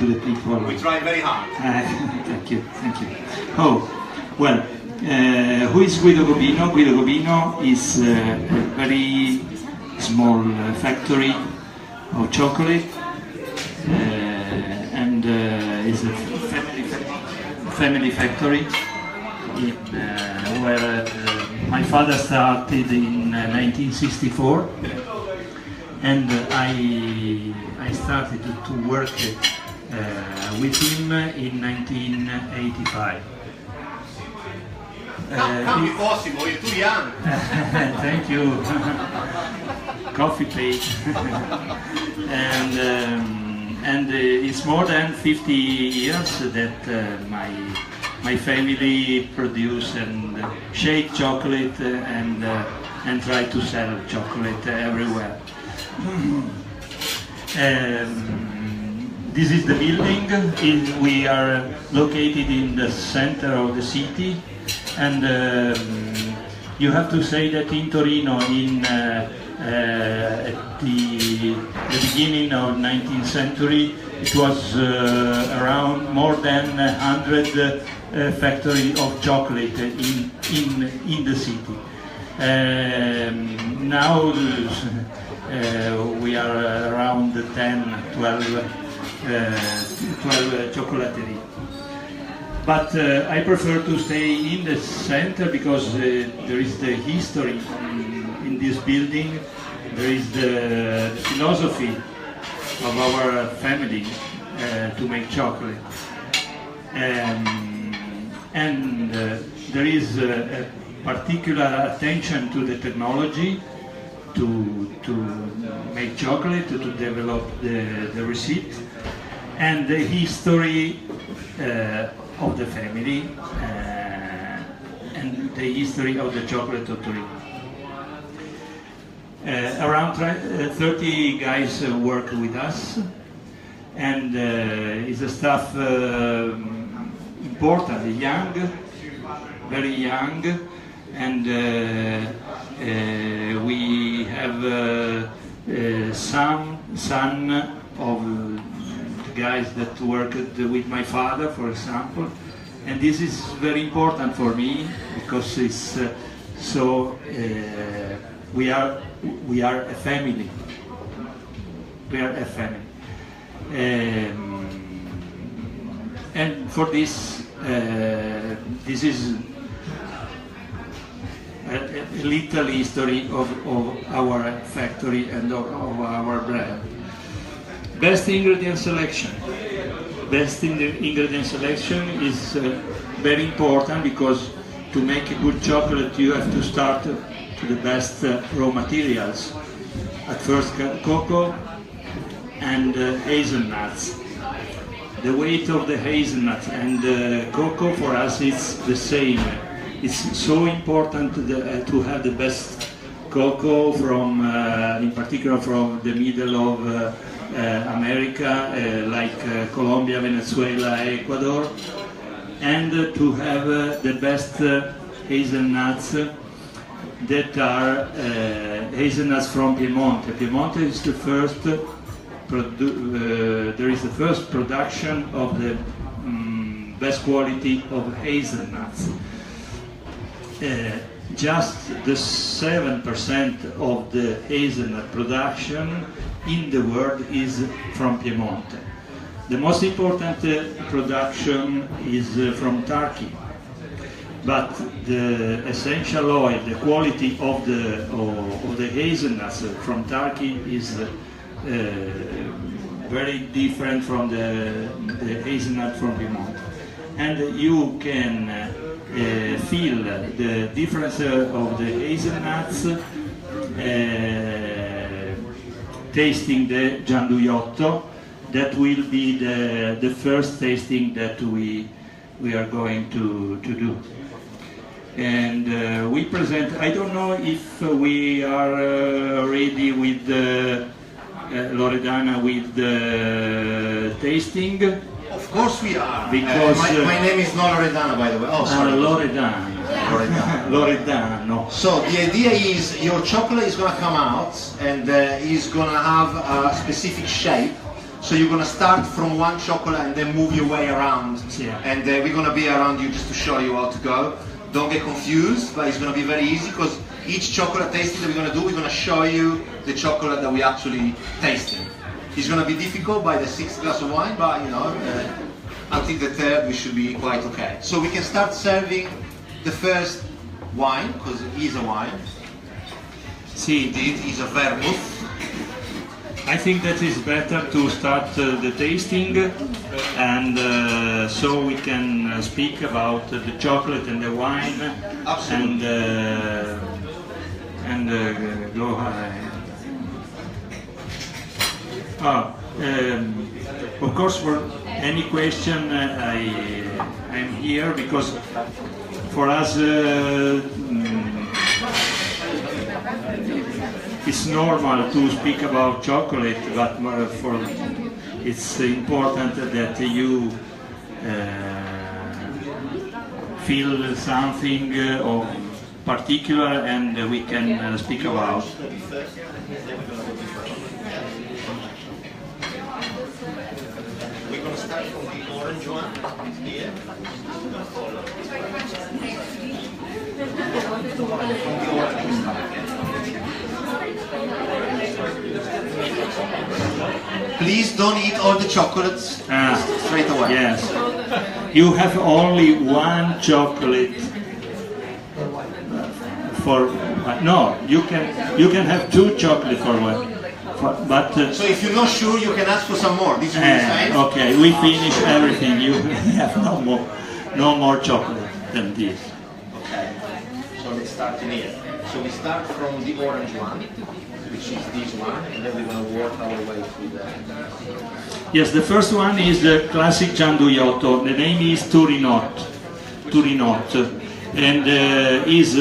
to the people. We try very hard. Thank you, thank you. Oh, well, who is Guido Gobino? Guido Gobino is a very small factory of chocolate, and is a family factory where my father started in 1964, and I started to work with him in 1985. Can't be possible, you're too young. Thank you. Coffee page. And it's more than 50 years that my family produce and shake chocolate and try to sell chocolate everywhere. This is the building. We are located in the center of the city, and you have to say that in Torino, at the beginning of 19th century, it was around more than 100 factories of chocolate in the city. Now we are around 10, 12 chocolateries. But I prefer to stay in the center because there is the history in this building, there is the philosophy of our family to make chocolate. And there is a particular attention to the technology to make chocolate, to develop the receipt, and the history of the family and the history of the chocolate of Torino. Around 30 guys work with us, and it's a staff important, young, very young, and we have some son of the guys that worked with my father, for example, and this is very important for me because it's so we are a family. We are a family, and for this, this is a little history of our factory and of our brand. Best ingredient selection. Best ingredient selection is very important because to make a good chocolate you have to start to the best raw materials. At first cocoa and hazelnuts. The weight of the hazelnuts and cocoa for us is the same. It's so important to have the best cocoa from, in particular from the middle of America, like Colombia, Venezuela, Ecuador, and to have the best hazelnuts that are hazelnuts from Piemonte. Piemonte is the first. There is the first production of the best quality of hazelnuts. Just the 7% of the hazelnut production in the world is from Piemonte. The most important production is from Turkey, but the essential oil, the quality of the hazelnuts from Turkey is very different from the hazelnut from Piemonte. And you can feel the difference of the hazelnuts tasting the Gianduiotto. That will be the first tasting that we are going to do. And we present, I don't know if we are ready with Loredana with the tasting. Of course we are. Because my name is not Loredana, by the way. Oh, sorry. Loredana. Loredano. So the idea is your chocolate is going to come out and is going to have a specific shape So you're gonna start from one chocolate and then move your way around. Yeah. And we're gonna be around you just to show you how to go. Don't get confused, but it's gonna be very easy because each chocolate tasting that we're gonna do, we're gonna show you the chocolate that we actually tasting. It's gonna be difficult by the 6th glass of wine, but you know, until the 3rd we should be quite okay. So we can start serving the first wine, because it is a wine. See, Indeed, it's a vermouth. I think that it's better to start the tasting, and so we can speak about the chocolate and the wine. Absolutely. And go ahead. Of course, for any question, I'm here because for us it's normal to speak about chocolate, but it's important that you feel something of particular and we can speak about. We're going to start from the orange one here. Please don't eat all the chocolates straight away. Yes. You have only one chocolate for no. You can have 2 chocolate for one. But so if you're not sure, you can ask for some more. This is what you're saying. okay, we finish everything. You have no more chocolate than this. Okay. So let's start in here. So we start from the orange one, which is this one, and then we're going to work our way through that. Yes, the first one is the classic Gianduiotto. The name is Turinot, and is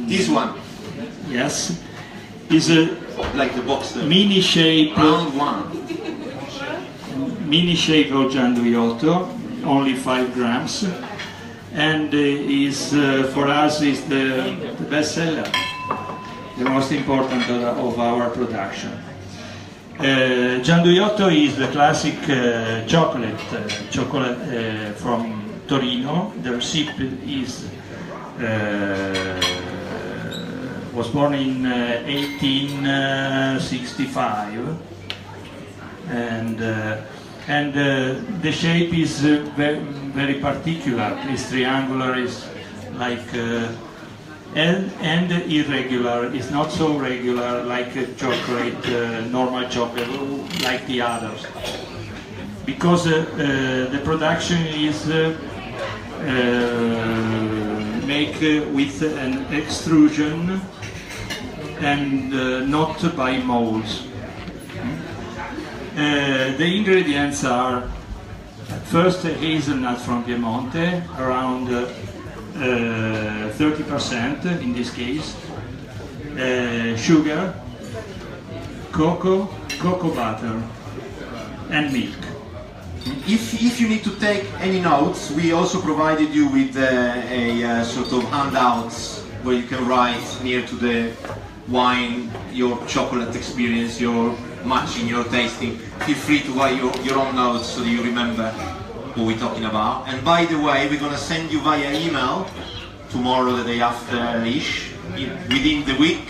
This one, yes, is a like the box there. mini shape Round one. of Gianduiotto, only 5 grams, and is for us is the best seller, the most important of our production. Gianduiotto is the classic chocolate from Torino. The recipe is was born in 1865, and the shape is very particular. It's triangular, is like and irregular. It's not so regular like a chocolate, normal chocolate, like the others, because the production is make with an extrusion and not by molds. The ingredients are first hazelnut from Piemonte, around 30% in this case, sugar, cocoa butter, and milk. If you need to take any notes, we also provided you with a sort of handouts where you can write near to the wine your chocolate experience, your matching, your tasting. Feel free to write your own notes so that you remember what we're talking about. And by the way, we're going to send you via email tomorrow, the day after-ish, within the week,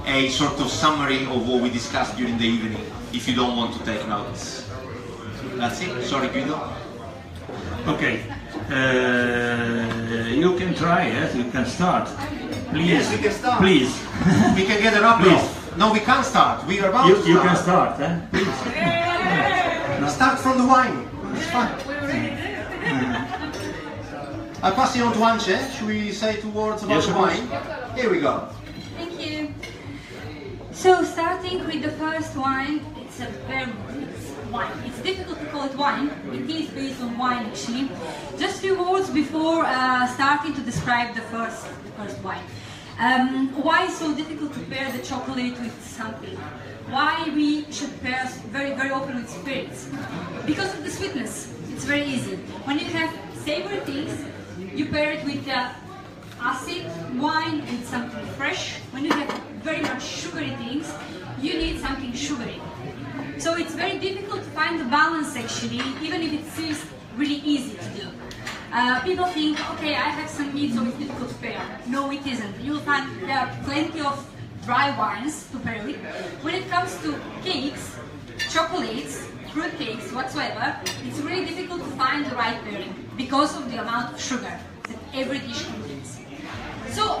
a sort of summary of what we discussed during the evening, if you don't want to take notes. That's it. Sorry, Guido. Okay, you can try it, you can start. Please, Yes, we can start. Please. We can get it up Please. now. No, we can't start. We are about to start. You can start, please. Start from the wine. It's fine. I'll pass it on to Anche. Should we say 2 words about Yes, the of course. wine? Here we go. Thank you. So starting with the first wine, it's a vermouth wine. It's difficult to call it wine. It is based on wine actually. Just a few words before starting to describe the first wine. Why is so difficult to pair the chocolate with something? Why we should pair very, very often with spirits? Because of the sweetness. It's very easy. When you have savory things, you pair it with acid wine, with something fresh. When you have very much sugary things, you need something sugary. So it's very difficult to find the balance actually, even if it seems really easy to do. People think, okay, I have some meat, so it's difficult to pair. No, it isn't. You'll find there are plenty of dry wines to pair with. When it comes to cakes, chocolates, fruit cakes, whatsoever, it's really difficult to find the right pairing because of the amount of sugar that every dish contains. So